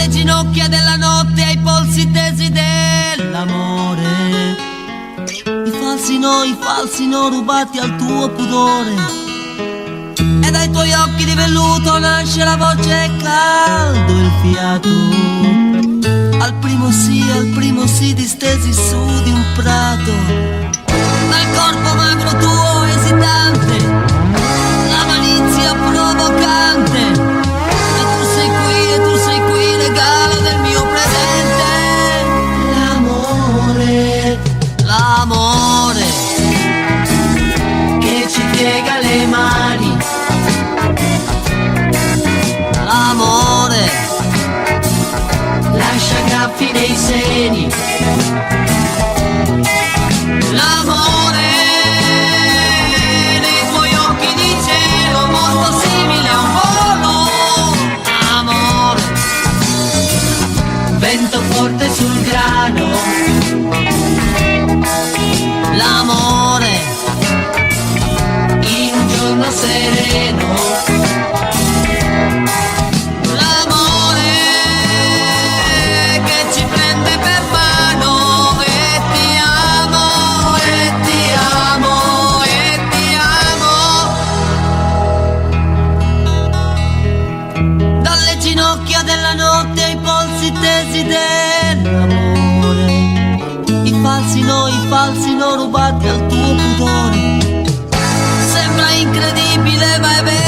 dalle ginocchia della notte ai polsi tesi dell'amore. I falsi no rubati al tuo pudore. E dai tuoi occhi di velluto nasce la voce caldo il fiato. Al primo sì distesi su di un prato. Dal corpo magro tuo esitante, la malizia provocante. E tu sei qui, regalo del mio presente. L'amore che ci piega le mani. L'amore lascia graffi nei seni. L'amore nei tuoi occhi di cielo, molto simile a un volo. Amore, vento forte sul grano. L'amore in un giorno sereno. L'amore che ci prende per mano e ti amo, e ti amo, e ti amo. Dalle ginocchia della notte ai polsi tesi dell'amore. I falsi no rubati al tuo pudore. Sembra incredibile ma è vero.